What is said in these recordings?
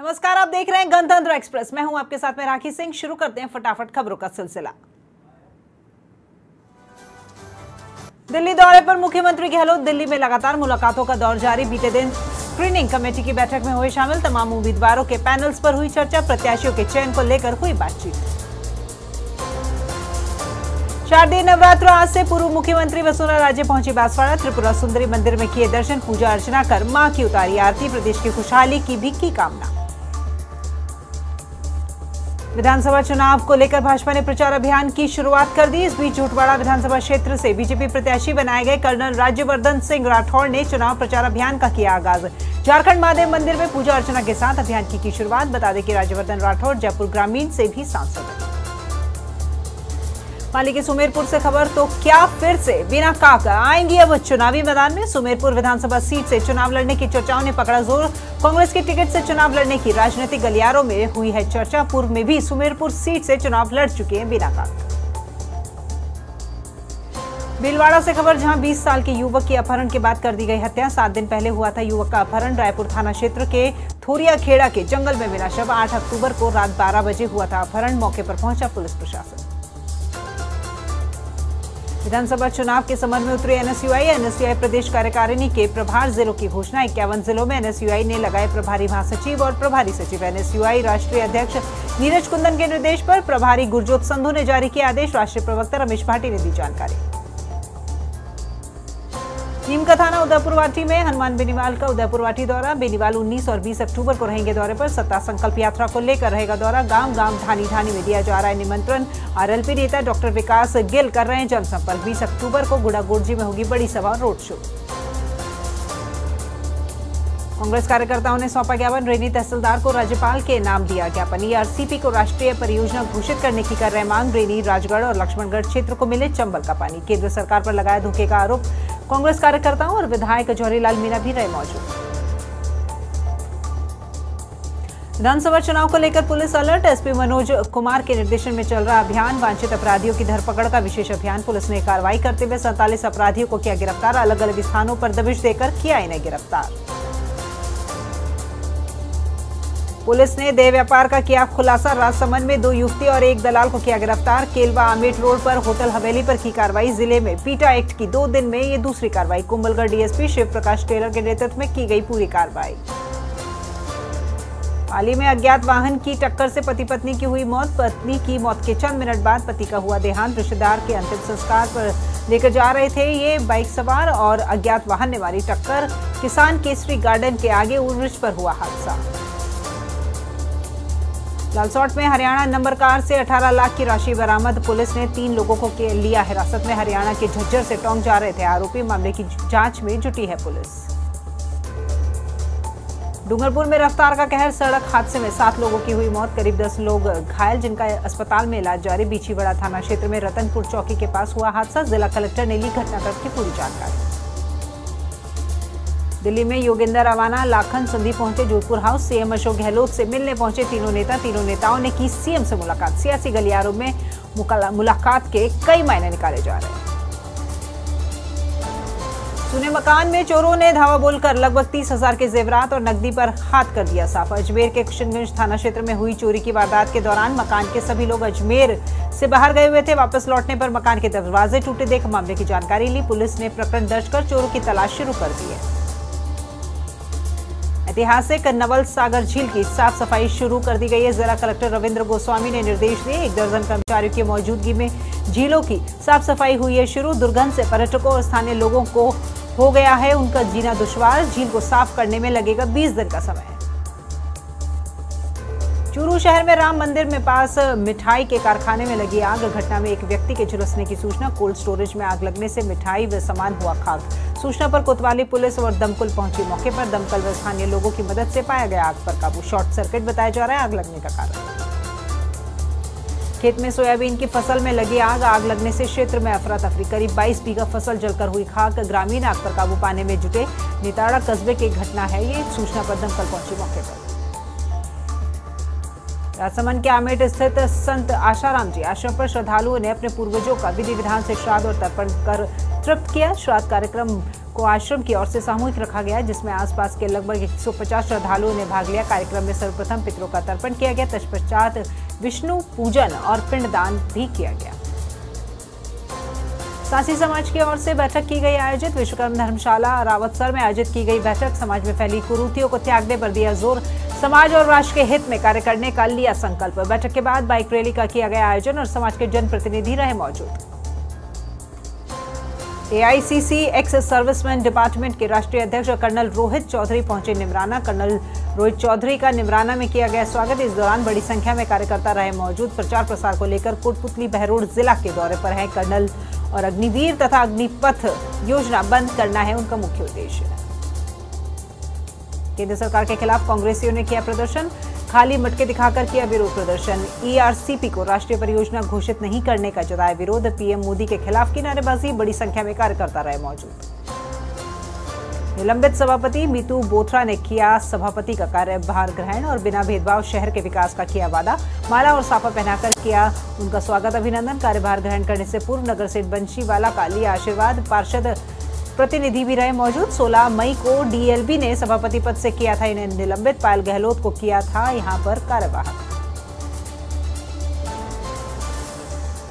नमस्कार, आप देख रहे हैं गणतंत्र एक्सप्रेस। मैं हूं आपके साथ में राखी सिंह। शुरू करते हैं फटाफट खबरों का सिलसिला। दिल्ली दौरे पर मुख्यमंत्री गहलोत। दिल्ली में लगातार मुलाकातों का दौर जारी। बीते दिन स्क्रीनिंग कमेटी की बैठक में हुए शामिल। तमाम उम्मीदवारों के पैनल्स पर हुई चर्चा। प्रत्याशियों के चयन को लेकर हुई बातचीत। शारदीय नवरात्र आज से। पूर्व मुख्यमंत्री वसुंधरा राजे पहुंची बांसवाड़ा। त्रिपुरा सुंदरी मंदिर में किए दर्शन, पूजा अर्चना कर मां की उतारी आरती। प्रदेश की खुशहाली की भी की कामना। विधानसभा चुनाव को लेकर भाजपा ने प्रचार अभियान की शुरुआत कर दी। इस बीच झूठवाड़ा विधानसभा क्षेत्र से बीजेपी प्रत्याशी बनाए गए कर्नल राज्यवर्धन सिंह राठौड़ ने चुनाव प्रचार अभियान का किया आगाज। झारखंड महादेव मंदिर में पूजा अर्चना के साथ अभियान की शुरुआत। बता दें कि राज्यवर्धन राठौड़ जयपुर ग्रामीण से भी सांसद हैं। पाली के सुमेरपुर से खबर, तो क्या फिर से बीना काका आएंगी अब चुनावी मैदान में? सुमेरपुर विधानसभा सीट से चुनाव लड़ने की चर्चाओं ने पकड़ा जोर। कांग्रेस की टिकट से चुनाव लड़ने की राजनीतिक गलियारों में हुई है चर्चा। पूर्व में भी सुमेरपुर सीट से चुनाव लड़ चुके हैं बीना काका। भीलवाड़ा से खबर, जहां 20 साल के युवक की अपहरण के बाद कर दी गई हत्या। 7 दिन पहले हुआ था युवक का अपहरण। रायपुर थाना क्षेत्र के थोरिया खेड़ा के जंगल में मिला शव। 8 अक्टूबर को रात 12 बजे हुआ था अपहरण। मौके पर पहुंचा पुलिस प्रशासन। विधानसभा चुनाव के संबंध में उतरे एनएसयूआई प्रदेश कार्यकारिणी के प्रभार जिलों की घोषणा। 51 जिलों में एनएसयूआई ने लगाए प्रभारी महासचिव और प्रभारी सचिव। एनएसयूआई राष्ट्रीय अध्यक्ष नीरज कुंदन के निर्देश पर प्रभारी गुरजोत संधू ने जारी किया आदेश। राष्ट्रीय प्रवक्ता रमेश भाटी ने दी जानकारी। नीम का थाना उदयपुरवाटी में हनुमान बेनीवाल का उदयपुरवाटी दौरा। बेनीवाल 19 और 20 अक्टूबर को रहेंगे दौरे पर। सत्ता संकल्प यात्रा को लेकर रहेगा दौरा। गांव गांव ढानी ढानी में दिया जा रहा है निमंत्रण। आरएलपी नेता डॉक्टर विकास गिल कर रहे हैं जनसंपर्क। 20 अक्टूबर को गुड़ागुड़जी में होगी बड़ी सभा रोड शो। कांग्रेस कार्यकर्ताओं ने सौंपा ज्ञापन। रेनी तहसीलदार को राज्यपाल के नाम दिया ज्ञापन। ईआरसीपी को राष्ट्रीय परियोजना घोषित करने की कर रहे मांग। रेनी, राजगढ़ और लक्ष्मणगढ़ क्षेत्र को मिले चंबल का पानी। केंद्र सरकार पर लगाया धोखे का आरोप। कांग्रेस कार्यकर्ताओं और विधायक जौहरीलाल मीणा भी रहे मौजूद। विधानसभा चुनाव को लेकर police alert. SP Manoj Kumar के निर्देशन में चल रहा अभियान। वांछित अपराधियों की धरपकड़ का विशेष अभियान। पुलिस ने कार्रवाई करते हुए 47 अपराधियों को किया गिरफ्तार। अलग अलग स्थानों पर दबिश देकर किया इन्हें गिरफ्तार। पुलिस ने देह व्यापार का किया खुलासा। राजसमंद में 2 युवती और 1 दलाल को किया गिरफ्तार। केलवा आमेट रोड पर होटल हवेली पर की कार्रवाई। जिले में पीटा एक्ट की 2 दिन में ये दूसरी कार्रवाई। कुंभलगढ़ डीएसपी शिव प्रकाश टेलर के नेतृत्व में की गई पूरी कार्रवाई। पाली में अज्ञात वाहन की टक्कर से पति पत्नी की हुई मौत। पत्नी की मौत के चंद मिनट बाद पति का हुआ देहांत। रिश्तेदार के अंतिम संस्कार पर लेकर जा रहे थे ये बाइक सवार और अज्ञात वाहन ने मारी टक्कर। किसान केसरी गार्डन के आगे ओवरब्रिज पर हुआ हादसा। लालसोट में हरियाणा नंबर कार से 18 लाख की राशि बरामद। पुलिस ने 3 लोगों को लिया हिरासत में। हरियाणा के झज्जर से टोंक जा रहे थे आरोपी। मामले की जांच में जुटी है पुलिस। डूंगरपुर में रफ्तार का कहर। सड़क हादसे में 7 लोगों की हुई मौत। करीब 10 लोग घायल, जिनका अस्पताल में इलाज जारी। बीछीवाड़ा थाना क्षेत्र में रतनपुर चौकी के पास हुआ हादसा। जिला कलेक्टर ने ली घटनाक्रम की पूरी जानकारी। दिल्ली में योगेंद्र रवाना लाखन संदीप पहुंचे जोधपुर हाउस। सीएम अशोक गहलोत से मिलने पहुंचे तीनों नेता। तीनों नेताओं ने की सीएम से मुलाकात। सियासी गलियारों में मुलाकात के कई मायने निकाले जा रहे हैं। सुने मकान में चोरों ने धावा बोलकर लगभग 30,000 के जेवरात और नकदी पर हाथ कर दिया साफ। अजमेर के किशनगंज थाना क्षेत्र में हुई चोरी की वारदात के दौरान मकान के सभी लोग अजमेर से बाहर गए हुए थे। वापस लौटने पर मकान के दरवाजे टूटे देख मामले की जानकारी ली। पुलिस ने प्रकरण दर्ज कर चोरों की तलाश शुरू कर दी है। ऐतिहासिक नवल सागर झील की साफ सफाई शुरू कर दी गई है। जिला कलेक्टर रविंद्र गोस्वामी ने निर्देश दिए। 1 दर्जन कर्मचारियों की मौजूदगी में झीलों की साफ सफाई हुई है शुरू। दुर्गंध से पर्यटकों और स्थानीय लोगों को हो गया है उनका जीना दुश्वार। झील को साफ करने में लगेगा 20 दिन का समय। चूरू शहर में राम मंदिर में पास मिठाई के कारखाने में लगी आग। घटना में एक व्यक्ति के झुलसने की सूचना। कोल्ड स्टोरेज में आग लगने से मिठाई व सामान हुआ खाक। सूचना पर कोतवाली पुलिस और दमकल पहुंची मौके पर। दमकल व स्थानीय लोगों की मदद से पाया गया आग पर काबू। शॉर्ट सर्किट बताया जा रहा है आग लगने का कारण। खेत में सोयाबीन की फसल में लगी आग। आग लगने से क्षेत्र में अफरा तफरी। करीब 22 बीघा फसल जलकर हुई खाक। ग्रामीण आग पर काबू पाने में जुटे। निताड़ा कस्बे की घटना है ये। सूचना पर दमकल पहुंची मौके पर। राजसमंद के आमेट स्थित संत आशाराम जी आश्रम पर श्रद्धालुओं ने अपने पूर्वजों का विधि विधान से श्राद्ध और तर्पण कर तृप्त किया। श्राद्ध कार्यक्रम को आश्रम की ओर से सामूहिक रखा गया, जिसमें आसपास के लगभग 150 श्रद्धालुओं ने भाग लिया। कार्यक्रम में सर्वप्रथम पितरों का तर्पण किया गया। तत्पश्चात विष्णु पूजन और पिंडदान भी किया गया। सासी समाज की ओर से बैठक की गई आयोजित। विश्वकर्म धर्मशाला रावतसर में आयोजित की गई बैठक। समाज में फैली कुरीतियों को त्यागने पर दिया जोर। समाज और राष्ट्र के हित में कार्य करने का लिया संकल्प। बैठक के बाद बाइक रैली का किया गया आयोजन और समाज के जनप्रतिनिधि रहे मौजूद। एआईसीसी एक्स सर्विसमैन डिपार्टमेंट के राष्ट्रीय अध्यक्ष कर्नल रोहित चौधरी पहुंचे निमराना। कर्नल रोहित चौधरी का निमराना में किया गया स्वागत। इस दौरान बड़ी संख्या में कार्यकर्ता रहे मौजूद। प्रचार प्रसार को लेकर कोटपुतली बहरोड जिला के दौरे पर है कर्नल और अग्निवीर तथा अग्निपथ योजना बंद करना है उनका मुख्य उद्देश्य। केंद्र सरकार के खिलाफ कांग्रेसियों ने किया प्रदर्शन। खाली मटके दिखाकर किया विरोध प्रदर्शन। ईआरसीपी को राष्ट्रीय परियोजना घोषित नहीं करने का जताया विरोध। पीएम मोदी के खिलाफ की नारेबाजी। बड़ी संख्या में कार्यकर्ता रहे मौजूद। निलंबित सभापति मीतू बोथरा ने किया सभापति का कार्यभार ग्रहण और बिना भेदभाव शहर के विकास का किया वादा। माला और साफा पहनाकर किया उनका स्वागत अभिनंदन। कार्यभार ग्रहण करने से पूर्व नगर सेठ बंशीवाला का लिया आशीर्वाद। पार्षद प्रतिनिधि भी रहे मौजूद। 16 मई को डीएलबी ने सभापति पद से किया था इन्हें निलंबित। पायल गहलोत को किया था यहां पर कार्यवाहक।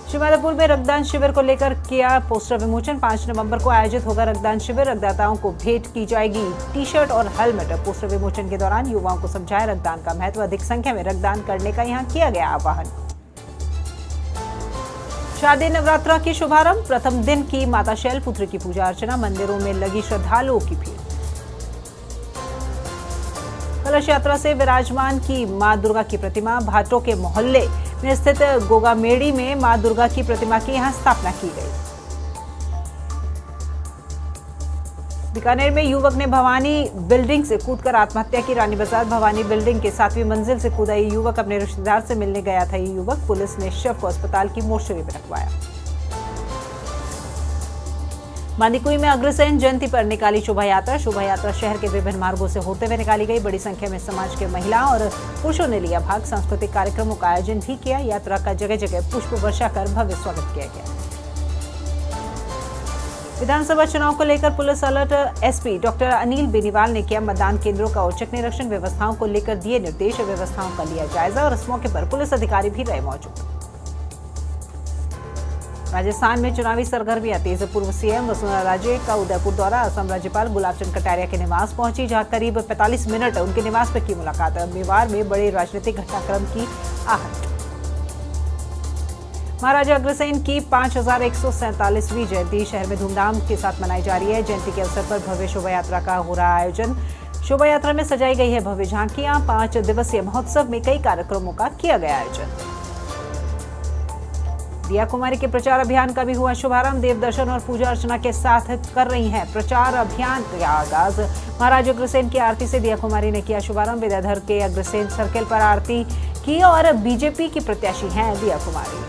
श्रीमाधोपुर में रक्तदान शिविर को लेकर किया पोस्टर विमोचन। 5 नवंबर को आयोजित होगा रक्तदान शिविर। रक्तदाताओं को भेंट की जाएगी टी-शर्ट और हेलमेट। पोस्टर विमोचन के दौरान युवाओं को समझाया रक्तदान का महत्व। अधिक संख्या में रक्तदान करने का यहां किया गया आह्वान। शारदीय नवरात्रा की शुभारंभ। प्रथम दिन की माता शैलपुत्री की पूजा अर्चना। मंदिरों में लगी श्रद्धालुओं की भीड़। कलश यात्रा से विराजमान की मां दुर्गा की प्रतिमा। भाटों के मोहल्ले में स्थित गोगामेड़ी में मां दुर्गा की प्रतिमा की यहां स्थापना की गई। बीकानेर में युवक ने भवानी बिल्डिंग से कूदकर आत्महत्या की। रानी बाजार भवानी बिल्डिंग के 7वीं मंजिल से कूदा ये युवक। अपने रिश्तेदार से मिलने गया था ये युवक। पुलिस ने शव को अस्पताल की मोर्चरी में रखवाया। बांदीकुई में अग्रसेन जयंती पर निकाली शोभा यात्रा। शोभा यात्रा शहर के विभिन्न मार्गों से होते हुए निकाली गई। बड़ी संख्या में समाज के महिलाओं और पुरुषों ने लिया भाग। सांस्कृतिक कार्यक्रमों का आयोजन भी किया। यात्रा का जगह जगह पुष्प वर्षा कर भव्य स्वागत किया गया। विधानसभा चुनाव को लेकर police alert. SP doctor Anil Beniwal ने किया मतदान केंद्रों का औचक निरीक्षण। व्यवस्थाओं को लेकर दिए निर्देश। व्यवस्थाओं का लिया जायजा और इस मौके पर पुलिस अधिकारी भी रहे मौजूद। राजस्थान में चुनावी सरगर्मियां तेज। पूर्व सीएम वसुंधरा राजे का उदयपुर दौरा। असम राज्यपाल गुलाब चंद कटारिया के निवास पहुंची, जहां करीब 45 मिनट उनके निवास पर की मुलाकात। मेवाड़ में बड़े राजनीतिक घटनाक्रम की आहट। महाराजा अग्रसेन की 5147वीं जयंती शहर में धूमधाम के साथ मनाई जा रही है। जयंती के अवसर पर भव्य शोभा यात्रा का हो रहा आयोजन। शोभा यात्रा में सजाई गई है भव्य झांकियां। 5 दिवसीय महोत्सव में कई कार्यक्रमों का किया गया आयोजन। दिया कुमारी के प्रचार अभियान का भी हुआ शुभारंभ। देव दर्शन और पूजा अर्चना के साथ कर रही हैं प्रचार अभियान का आगाज। महाराज अग्रसेन की आरती से दिया कुमारी ने किया शुभारंभ। विद्याधर के अग्रसेन सर्किल पर आरती की और बीजेपी की प्रत्याशी हैं दिया कुमारी।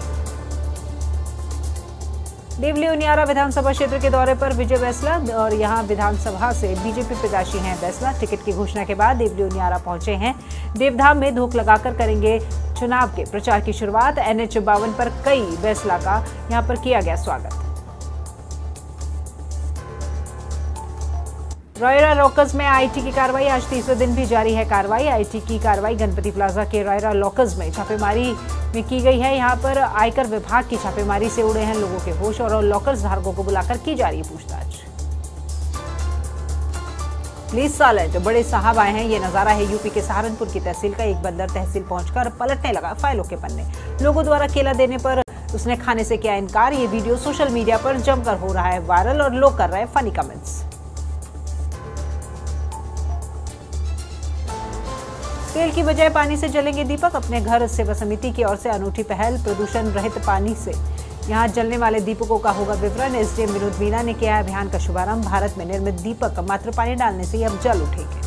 देवली उनियारा विधानसभा क्षेत्र के दौरे पर विजय बैसला और यहां विधानसभा से बीजेपी प्रत्याशी हैं बैसला। टिकट की घोषणा के बाद देवली उनियारा पहुंचे हैं। देवधाम में धूप लगाकर करेंगे चुनाव के प्रचार की शुरुआत। NH 52 पर कई बैसला का यहां पर किया गया स्वागत। रॉयरा लॉकर्स में आईटी की कार्रवाई। आज तीसरे दिन भी जारी है कार्रवाई। आईटी की कार्रवाई गणपति प्लाजा के रॉयरा लॉकर्स में छापेमारी में की गई है। यहां पर आयकर विभाग की छापेमारी से उड़े हैं लोगों के होश और लॉकर्स धारकों को बुलाकर की जा रही है पूछताछ। पुलिस साइलेंट, बड़े साहब आए हैं। ये नजारा है यूपी के सहारनपुर की तहसील का। एक बंदर तहसील पहुंचकर पलटने लगा फाइलों के पन्ने। लोगों द्वारा केला देने पर उसने खाने से किया इनकार। ये वीडियो सोशल मीडिया पर जमकर हो रहा है वायरल और लोग कर रहे हैं फनी कमेंट्स। तेल की बजाय पानी से जलेंगे दीपक। अपने घर सेवा समिति की ओर से अनूठी पहल। प्रदूषण रहित पानी से यहां जलने वाले दीपकों का होगा विवरण। एसडीएम विनोद मीना ने किया अभियान का शुभारंभ। भारत में निर्मित दीपक मात्र पानी डालने से अब जल उठेंगे।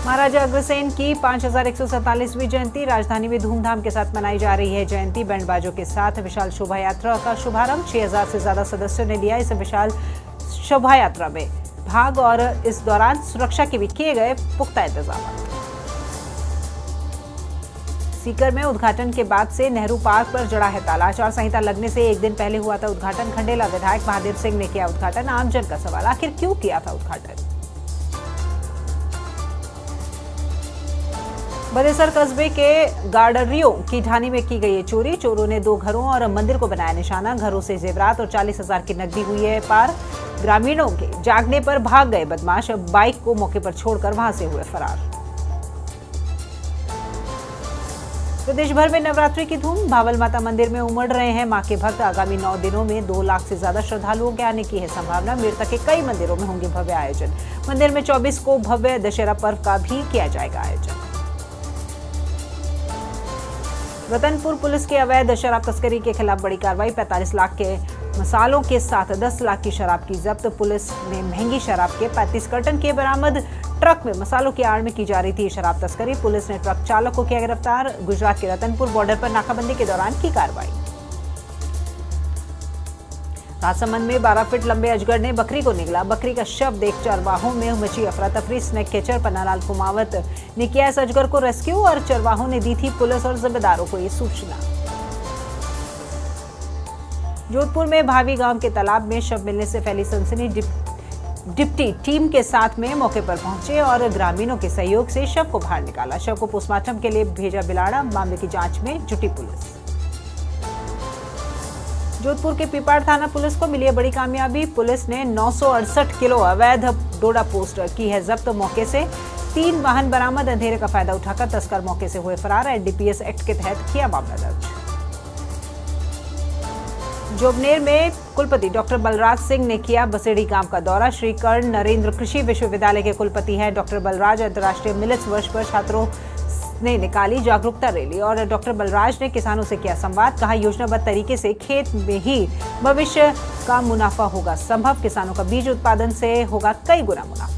महाराजा अग्रसेन की 5147वीं जयंती राजधानी में धूमधाम के साथ मनाई जा रही है। जयंती बैंड बाजों के साथ विशाल शोभा यात्रा का शुभारंभ। 6000 से ज्यादा सदस्यों ने लिया इस विशाल शोभा यात्रा में भाग और इस दौरान सुरक्षा के भी किए गए पुख्ता इंतजाम। सीकर में उद्घाटन के बाद से नेहरू पार्क पर जड़ा है ताला। आचार संहिता लगने से एक दिन पहले हुआ था उद्घाटन। खंडेला विधायक महादेव सिंह ने किया उद्घाटन। आमजन का सवाल, आखिर क्यों किया था उद्घाटन? बदेसर कस्बे के गार्डरियों की ढानी में की गई है चोरी। चोरों ने 2 घरों और मंदिर को बनाया निशाना। घरों से जेवरात और 40,000 की नकदी हुई है पार। ग्रामीणों के जागने पर भाग गए बदमाश। अब बाइक को मौके पर छोड़कर वहां से हुए फरार। प्रदेश भर में नवरात्रि की धूम। भावल माता मंदिर में उमड़ रहे हैं मां के भक्त। आगामी 9 दिनों में 2 लाख से ज्यादा श्रद्धालुओं के आने की है संभावना। मृतक के कई मंदिरों में होंगे भव्य आयोजन। मंदिर में 24 को भव्य दशहरा पर्व का भी किया जाएगा आयोजन। रतनपुर पुलिस की अवैध शराब तस्करी के खिलाफ बड़ी कार्रवाई। 45 लाख के मसालों के साथ 10 लाख की शराब की जब्त। पुलिस ने महंगी शराब के 35 कार्टन के बरामद। ट्रक में मसालों की आड़ में की जा रही थी शराब तस्करी। पुलिस ने ट्रक चालक को किया गिरफ्तार। गुजरात के रतनपुर बॉर्डर पर नाकाबंदी के दौरान की कार्रवाई। राजसमंद में 12 फीट लंबे अजगर ने बकरी को निगला। बकरी का शव देख चरवाहों में मची अफरा तफरी। स्नेक कैचर पन्नालाल कुमावत ने किया इस अजगर को रेस्क्यू और चरवाहों ने दी थी पुलिस और जिम्मेदारों को ये सूचना। जोधपुर में भावी गांव के तालाब में शव मिलने से फैली सनसनी। डिप्टी टीम के साथ में मौके पर पहुंचे और ग्रामीणों के सहयोग से शव को बाहर निकाला। शव को पोस्टमार्टम के लिए भेजा बिलाड़ा। मामले की जांच में जुटी पुलिस। जोधपुर के पिपाड़ थाना पुलिस को मिली है बड़ी कामयाबी। पुलिस ने 968 किलो अवैध डोडा पोस्ट की है जब्त। मौके से 3 वाहन बरामद। अंधेरे का फायदा उठाकर तस्कर मौके से हुए फरार। एनडीपीएस एक्ट के तहत किया मामला दर्ज। जोबनेर में कुलपति डॉक्टर बलराज सिंह ने किया बसेड़ी गांव का दौरा। श्री कर्ण नरेंद्र कृषि विश्वविद्यालय के कुलपति हैं डॉक्टर बलराज। अंतर्राष्ट्रीय मिलेट्स वर्ष पर छात्रों ने निकाली जागरूकता रैली और डॉक्टर बलराज ने किसानों से किया संवाद। कहा, योजनाबद्ध तरीके से खेत में ही भविष्य का मुनाफा होगा संभव। किसानों का बीज उत्पादन से होगा कई गुना मुनाफा।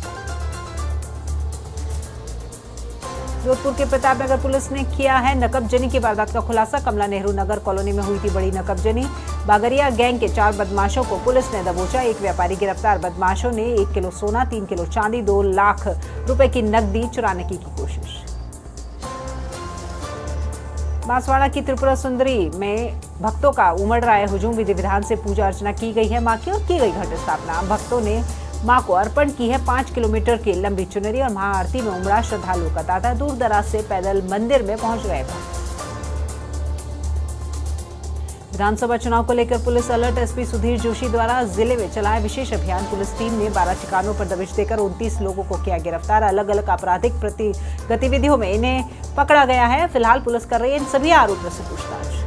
जोधपुर के प्रतापनगर पुलिस ने किया है नकबजनी की वारदात का खुलासा। कमला नेहरू नगर कॉलोनी में हुई थी बड़ी नकबजनी। बागरिया गैंग के 4 बदमाशों को पुलिस ने दबोचा। एक व्यापारी गिरफ्तार। बदमाशों ने 1 किलो सोना, 3 किलो चांदी, 2 लाख रुपए की नकदी चुराने की कोशिश। बांसवाड़ा की त्रिपुरा सुंदरी में भक्तों का उमड़ रहा है हुजूम। विधि विधान से पूजा अर्चना की गई है मां की और की गई घट स्थापना। भक्तों ने मां को अर्पण की है 5 किलोमीटर की लंबी चुनरी और महाआरती में उमड़ा श्रद्धालुओं का तांता। दूर दराज से पैदल मंदिर में पहुंच रहे थे। विधानसभा चुनाव को लेकर police alert. SP Sudhir Joshi द्वारा जिले में चलाया विशेष अभियान। पुलिस टीम ने 12 ठिकानों पर दबिश देकर 29 लोगों को किया गिरफ्तार। अलग अलग आपराधिक गतिविधियों में इन्हें पकड़ा गया है। फिलहाल पुलिस कर रही है इन सभी आरोपियों से पूछताछ।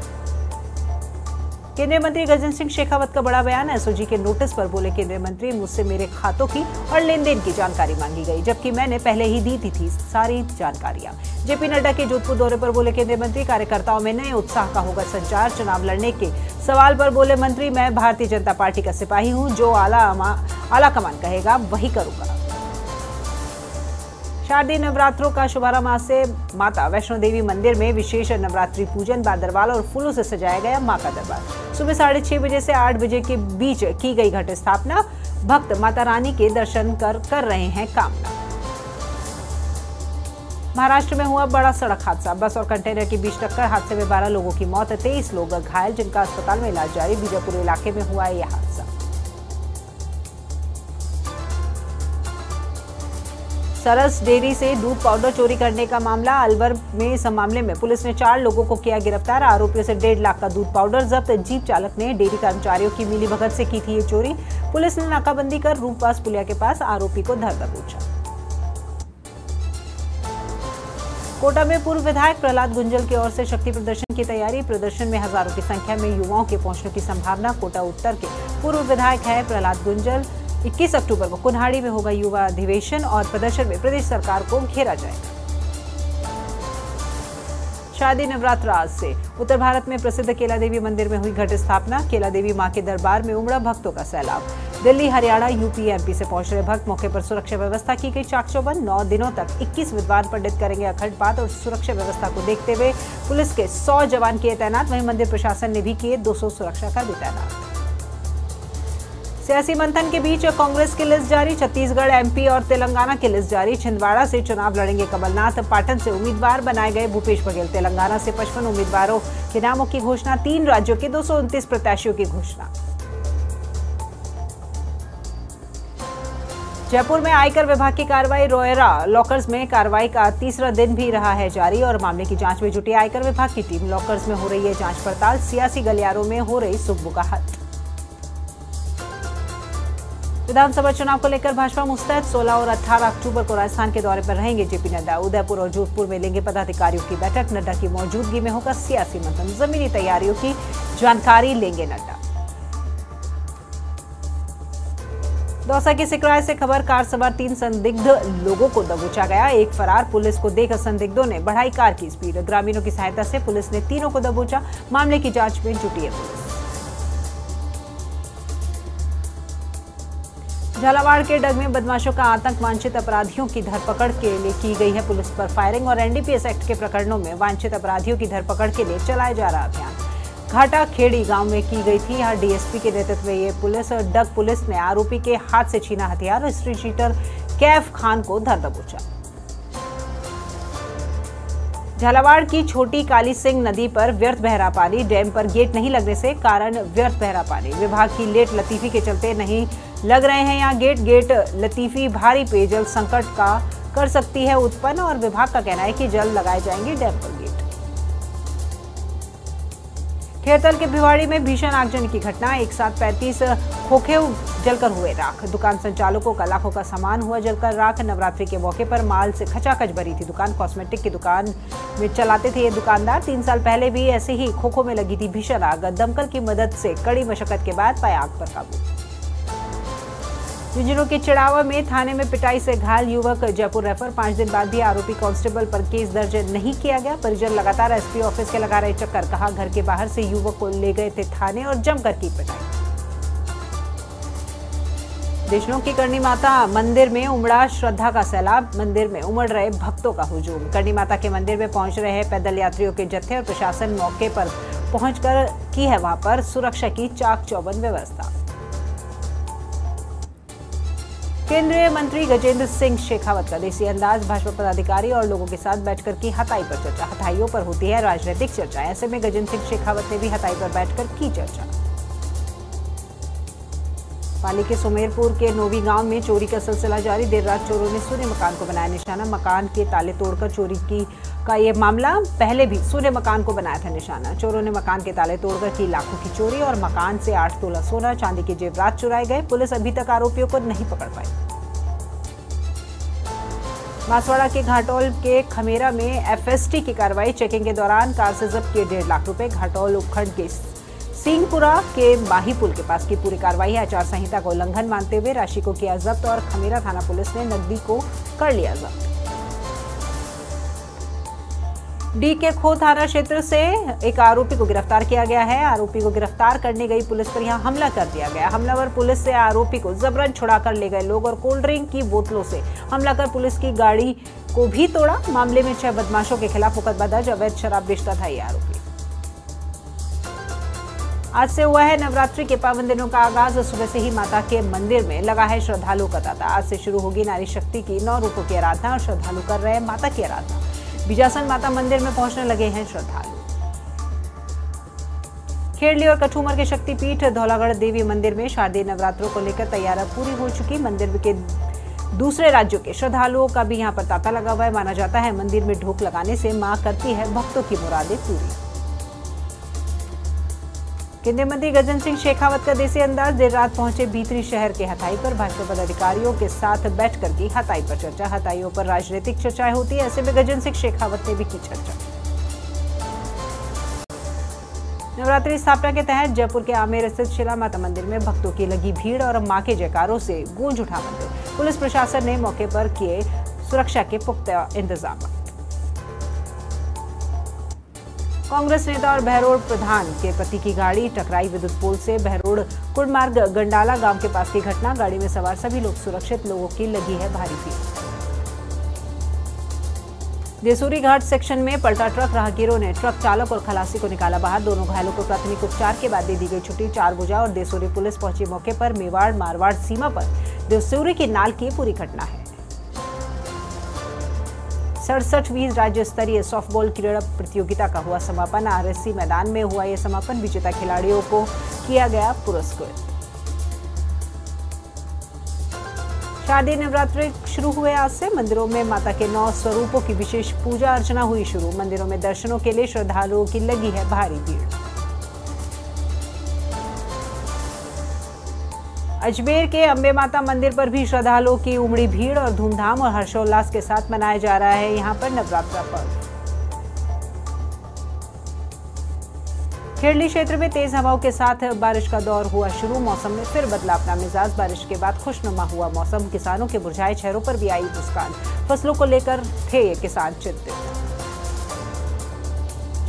केंद्रीय मंत्री गजेंद्र सिंह शेखावत का बड़ा बयान। एसओजी के नोटिस पर बोले केंद्रीय मंत्री, मुझसे मेरे खातों की और लेन देन की जानकारी मांगी गई, जबकि मैंने पहले ही दी थी सारी जानकारियां। जेपी नड्डा के जोधपुर दौरे पर बोले केंद्रीय मंत्री, कार्यकर्ताओं में नए उत्साह का होगा संचार। चुनाव लड़ने के सवाल पर बोले मंत्री, मैं भारतीय जनता पार्टी का सिपाही हूं, जो आला कमान कहेगा वही करूंगा। शारदीय नवरात्रों का शुभारंभ आज से माता वैष्णो देवी मंदिर में विशेष नवरात्रि पूजन, बादरवाल और फूलों से सजाया गया मां का दरबार। सुबह 6:30 बजे से 8 बजे के बीच की गई घट स्थापना। भक्त माता रानी के दर्शन कर रहे हैं कामना। महाराष्ट्र में हुआ बड़ा सड़क हादसा। बस और कंटेनर के बीच टक्कर, हादसे में 12 लोगों की मौत, 23 लोग घायल, जिनका अस्पताल में इलाज जारी। बीजापुर इलाके में हुआ यह हादसा। सरस डेयरी से दूध पाउडर चोरी करने का मामला। अलवर में इस मामले में पुलिस ने 4 लोगों को किया गिरफ्तार। आरोपियों से 1.5 लाख का दूध पाउडर जब्त। जीप चालक ने डेयरी कर्मचारियों की मिलीभगत से की थी ये चोरी। पुलिस ने नाकाबंदी कर रूपवास पुलिया के पास आरोपी को धर दबोचा। कोटा में पूर्व विधायक प्रहलाद गुंजल की ओर से शक्ति प्रदर्शन की तैयारी। प्रदर्शन में हजारों की संख्या में युवाओं के पहुंचने की संभावना। कोटा उत्तर के पूर्व विधायक है प्रहलाद गुंजल। 21 अक्टूबर को कुन्हाड़ी में होगा युवा अधिवेशन और प्रदर्शन में प्रदेश सरकार को घेरा जाएगा। शारदीय नवरात्र आज से। उत्तर भारत में प्रसिद्ध केला देवी मंदिर में हुई घट स्थापना। केला देवी मां के दरबार में उमड़ा भक्तों का सैलाब। दिल्ली, हरियाणा, यूपी, एमपी से पहुंच रहे भक्त। मौके पर सुरक्षा व्यवस्था की गई चाक चौबंद। 9 दिनों तक 21 विद्वान पंडित करेंगे अखंड पाठ और सुरक्षा व्यवस्था को देखते हुए पुलिस के 100 जवान किए तैनात। वहीं मंदिर प्रशासन ने भी किए 200 सुरक्षा कर्मी तैनात। सियासी मंथन के बीच कांग्रेस की लिस्ट जारी, छत्तीसगढ़, एमपी और तेलंगाना की लिस्ट जारी। छिंदवाड़ा से चुनाव लड़ेंगे कमलनाथ, पाटन से उम्मीदवार बनाए गए भूपेश बघेल। तेलंगाना से 55 उम्मीदवारों के नामों की घोषणा, 3 राज्यों के 229 प्रत्याशियों की घोषणा। जयपुर में आयकर विभाग की कार्रवाई, रोयरा लॉकर्स में कार्रवाई का तीसरा दिन भी रहा है जारी और मामले की जांच में जुटी आयकर विभाग की टीम। लॉकर्स में हो रही है जांच पड़ताल, सियासी गलियारों में हो रही सुगबुगाहट। विधानसभा चुनाव को लेकर भाजपा मुस्तैद, 16 और 18 अक्टूबर को राजस्थान के दौरे पर रहेंगे जेपी नड्डा। उदयपुर और जोधपुर में लेंगे पदाधिकारियों की बैठक, नड्डा की मौजूदगी में होगा सियासी मंथन। जमीनी तैयारियों की जानकारी लेंगे नड्डा। दौसा की सिकराय से खबर, कार सवार 3 संदिग्ध लोगों को दबोचा गया, एक फरार। पुलिस को देख संदिग्धों ने बढ़ाई कार की स्पीड, ग्रामीणों की सहायता से पुलिस ने तीनों को दबोचा। मामले की जांच में जुटी है पुलिस। झालावाड़ के डग में बदमाशों का आतंक, वांछित अपराधियों की धरपकड़ के लिए की गई है पुलिस पर फायरिंग और एनडीपीएस एक्ट के प्रकरणों में वांछित अपराधियों की धरपकड़ के लिए चलाया जा रहा अभियान घाटा खेड़ी गांव में की गई थी। यहाँ डीएसपी के नेतृत्व में ये पुलिस और डग पुलिस ने आरोपी के हाथ से छीना हथियार और स्ट्रीट शीटर कैफ खान को धर दबोचा। झालावाड़ की छोटी काली सिंह नदी पर व्यर्थ बह रहा पानी, डैम पर गेट नहीं लगने से कारण व्यर्थ बह रहा पानी। विभाग की लेट लतीफी के चलते नहीं लग रहे हैं यहाँ गेट लतीफी भारी पेयजल संकट का कर सकती है उत्पन्न और विभाग का कहना है कि जल्द लगाए जाएंगे डैम पर गेट। खेरतल के भिवाड़ी में भीषण आगजनी की घटना, एक साथ 35 खोखे जलकर हुए राख। दुकान संचालकों का लाखों का सामान हुआ जलकर राख। नवरात्रि के मौके पर माल से खचाखच भरी थी दुकान। कॉस्मेटिक की दुकान में चलाते थे ये दुकानदार। 3 साल पहले भी ऐसे ही खोखों में लगी थी भीषण आग। दमकल की मदद से कड़ी मशक्कत के बाद पाया आग पर काबू। झुंझुनू के चिड़ावा में थाने में पिटाई से घायल युवक जयपुर रेफर, 5 दिन बाद भी आरोपी कांस्टेबल पर केस दर्ज नहीं किया गया। परिजन लगातार एसपी ऑफिस के लगा रहे चक्कर, कहा घर के बाहर से युवक को ले गए थे थाने और जमकर की पिटाई। देशनों की करणी माता मंदिर में उमड़ा श्रद्धा का सैलाब, मंदिर में उमड़ रहे भक्तों का हुजूम। करणी माता के मंदिर में पहुंच रहे हैं पैदल यात्रियों के जत्थे और प्रशासन मौके पर पहुंचकर की है वहां पर सुरक्षा की चाक चौबंद व्यवस्था। केंद्रीय मंत्री गजेंद्र सिंह शेखावत का देसी अंदाज, भाजपा पदाधिकारी और लोगों के साथ बैठकर की हथाई पर चर्चा। हथाइयों पर होती है राजनीतिक चर्चा, ऐसे में गजेंद्र सिंह शेखावत ने भी हथाई पर बैठकर की चर्चा। पाली के सुमेरपुर के नोवी गांव में चोरी का सिलसिला जारी, देर रात चोरों ने सूने मकान को बनाया निशाना। मकान के ताले तोड़कर चोरी का ये मामला, पहले भी सूने मकान को बनाया था निशाना। चोरों ने मकान के ताले तोड़कर की लाखों की चोरी और मकान से 8 तोला सोना चांदी के जेवरात चुराए गए। पुलिस अभी तक आरोपियों को नहीं पकड़ पाई। बांसवाड़ा के घाटोल के खमेरा में एफएसटी की कार्रवाई, चेकिंग के दौरान कार से जब्त किए 1.5 लाख रुपए। घाटोल उपखंड के सिंहपुरा के माही पुल के पास की पूरी कार्रवाई है। आचार संहिता का उल्लंघन मानते हुए राशि को किया जब्त और खमेरा थाना पुलिस ने नकदी को कर लिया जब्त। डी के खो थाना क्षेत्र से एक आरोपी को गिरफ्तार किया गया है। आरोपी को गिरफ्तार करने गई पुलिस पर यहां हमला कर दिया गया। हमलावर पुलिस से आरोपी को जबरन छुड़ाकर ले गए लोग और कोल्ड ड्रिंक की बोतलों से हमला कर पुलिस की गाड़ी को भी तोड़ा। मामले में 6 बदमाशों के खिलाफ मुकदमा दर्ज, अवैध शराब बेचता था ये आरोपी। आज से हुआ है नवरात्रि के पावन दिनों का आगाज। सुबह से ही माता के मंदिर में लगा है श्रद्धालुओं का तांता। आज से शुरू होगी नारी शक्ति की 9 रूपों की आराधना और श्रद्धालु कर रहे हैं माता की आराधना। बीजासन माता मंदिर में पहुंचने लगे हैं श्रद्धालु। खेड़ली और कठूमर के शक्तिपीठ धौलागढ़ देवी मंदिर में शारदीय नवरात्रों को लेकर तैयारी पूरी हो चुकी। मंदिर के दूसरे राज्यों के श्रद्धालुओं का भी यहां पर तांता लगा हुआ है। माना जाता है मंदिर में ढोक लगाने से मां करती है भक्तों की मुरादें पूरी। केंद्रीय मंत्री गजेंद्र सिंह शेखावत का देसी अंदाज, देर रात पहुंचे भीतरी शहर के हथाई पर। भाजपा पदाधिकारियों के साथ बैठकर की हथाई पर चर्चा। हथाइयों पर राजनीतिक चर्चाएं होती है, ऐसे में गजेंद्र सिंह शेखावत ने भी की चर्चा। नवरात्रि स्थापना के तहत जयपुर के आमेर स्थित शिला माता मंदिर में भक्तों की लगी भीड़ और मां के जयकारों से गूंज उठा मंदिर। पुलिस प्रशासन ने मौके पर किए सुरक्षा के पुख्ता इंतजाम। कांग्रेस नेता और बहरोड प्रधान के पति की गाड़ी टकराई विद्युत पोल से। बहरोड कुड़मार्ग गंडाला गांव के पास की घटना, गाड़ी में सवार सभी लोग सुरक्षित, लोगों की लगी है भारी भीड़। देसूरी घाट सेक्शन में पलटा ट्रक, राहगीरों ने ट्रक चालक और खलासी को निकाला बाहर। दोनों घायलों को प्राथमिक उपचार के बाद दे दी गई छुट्टी। चारभुजा और देसूरी पुलिस पहुंची मौके पर। मेवाड़ मारवाड़ सीमा पर देसूरी की नाल की पूरी घटना है। 67वीं राज्य स्तरीय सॉफ्टबॉल क्रीड़ा प्रतियोगिता का हुआ समापन। आरएससी मैदान में हुआ यह समापन। विजेता खिलाड़ियों को किया गया पुरस्कृत। शारदीय नवरात्रि शुरू हुए आज से। मंदिरों में माता के 9 स्वरूपों की विशेष पूजा अर्चना हुई शुरू। मंदिरों में दर्शनों के लिए श्रद्धालुओं की लगी है भारी भीड़। अजमेर के अंबे माता मंदिर पर भी श्रद्धालुओं की उमड़ी भीड़ और धूमधाम और हर्षोल्लास के साथ मनाया जा रहा है यहां पर नवरात्रा पर्व। खेड़ली क्षेत्र में तेज हवाओं के साथ बारिश का दौर हुआ शुरू। मौसम में फिर बदला अपना मिजाज। बारिश के बाद खुशनुमा हुआ मौसम। किसानों के मुरझाए चेहरों पर भी आई मुस्कान। फसलों को लेकर थे ये किसान चिंतित।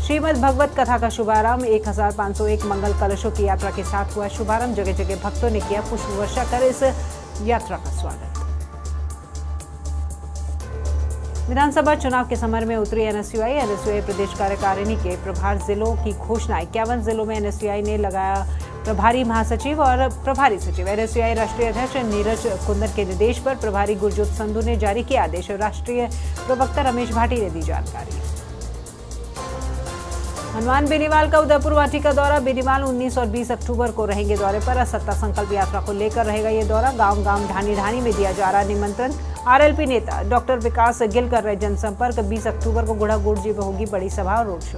श्रीमद् भगवत कथा का शुभारंभ 1501 मंगल कलशों की यात्रा के साथ हुआ शुभारंभ। जगह जगह भक्तों ने किया पुष्प वर्षा कर इस यात्रा का स्वागत। विधानसभा चुनाव के समर में उतरी एनएसयूआई प्रदेश कार्यकारिणी के प्रभार जिलों की घोषणा। 51 जिलों में एनएसयूआई ने लगाया प्रभारी महासचिव और प्रभारी सचिव। एनएसयूआई राष्ट्रीय अध्यक्ष नीरज कुंदन के निर्देश पर प्रभारी गुरजोत संधू ने जारी किया आदेश। राष्ट्रीय प्रवक्ता रमेश भाटी ने दी जानकारी। हनुमान बेनीवाल का उदयपुर वाटी का दौरा। बेनीवाल 19 और 20 अक्टूबर को रहेंगे दौरे पर। सत्ता संकल्प यात्रा को लेकर रहेगा ये दौरा। गांव गांव ढानी ढानी में दिया जा रहा निमंत्रण। आरएलपी नेता डॉक्टर विकास गिल कर रहे जनसंपर्क। 20 अक्टूबर को गुढ़ागुड़जी में होगी बड़ी सभा और रोड शो।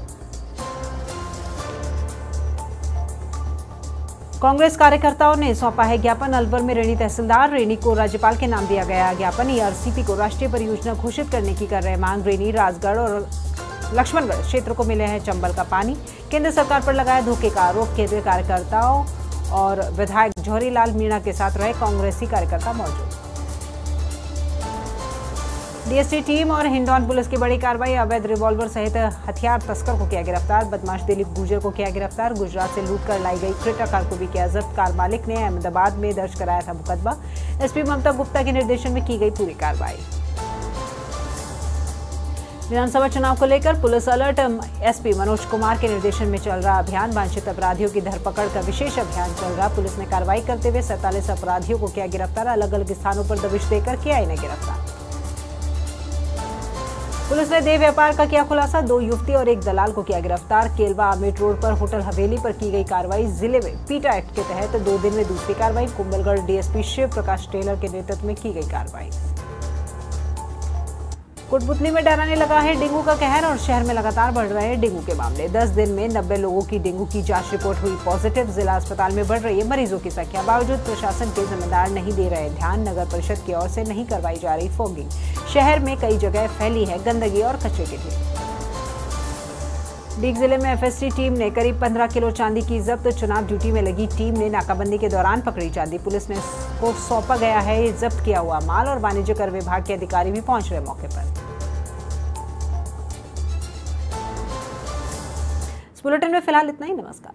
कांग्रेस कार्यकर्ताओं ने सौंपा है ज्ञापन। अलवर में रेणी तहसीलदार। रेणी को राज्यपाल के नाम दिया गया ज्ञापन। ईआरसीपी को राष्ट्रीय परियोजना घोषित करने की कर रहे मांग। रेणी, राजगढ़ और लक्ष्मणगढ़ क्षेत्र को मिले हैं चंबल का पानी। केंद्र सरकार पर लगाया धोखे का आरोप। केंद्रीय कार्यकर्ताओं और विधायक जौहरीलाल मीणा के साथ रहे कांग्रेसी कार्यकर्ता मौजूद। डीएसटी टीम और हिंडौन पुलिस की बड़ी कार्रवाई। अवैध रिवॉल्वर सहित हथियार तस्कर को किया गिरफ्तार। बदमाश दिलीप गुर्जर को किया गिरफ्तार। गुजरात से लूट कर लाई गई क्रेटा कार को भी किया जब्त। कार मालिक ने अहमदाबाद में दर्ज कराया था मुकदमा। एसपी ममता गुप्ता के निर्देशन में की गई पूरी कार्रवाई। विधानसभा चुनाव को लेकर police alert. SP Manoj Kumar के निर्देशन में चल रहा अभियान। वांछित अपराधियों की धरपकड़ का विशेष अभियान चल रहा। पुलिस ने कार्रवाई करते हुए 47 अपराधियों को किया गिरफ्तार। अलग अलग स्थानों पर दबिश देकर किया इन्हें गिरफ्तार। पुलिस ने देह व्यापार का किया खुलासा। 2 युवती और 1 दलाल को किया गिरफ्तार। केलवा आमेट रोड पर होटल हवेली पर की गई कार्रवाई। जिले में पीटा एक्ट के तहत 2 दिन में दूसरी कार्रवाई। कुंभलगढ़ डीएसपी शिव प्रकाश टेलर के नेतृत्व में की गई कार्रवाई। कोटपुतली में डराने लगा है डेंगू का कहर और शहर में लगातार बढ़ रहे हैं डेंगू के मामले। 10 दिन में 90 लोगों की डेंगू की जांच रिपोर्ट हुई पॉजिटिव। जिला अस्पताल में बढ़ रही है मरीजों की संख्या। बावजूद प्रशासन के जिम्मेदार नहीं दे रहे ध्यान। नगर परिषद की ओर से नहीं करवाई जा रही फॉगिंग। शहर में कई जगह फैली है गंदगी और कचरे के ढेर। डीग जिले में एफएसटी टीम ने करीब 15 किलो चांदी की जब्त। चुनाव ड्यूटी में लगी टीम ने नाकाबंदी के दौरान पकड़ी चांदी। पुलिस ने को सौंपा गया है ये जब्त किया हुआ माल और वाणिज्य कर विभाग के अधिकारी भी पहुंच रहे मौके पर। बुलेटिन में फिलहाल इतना ही। नमस्कार।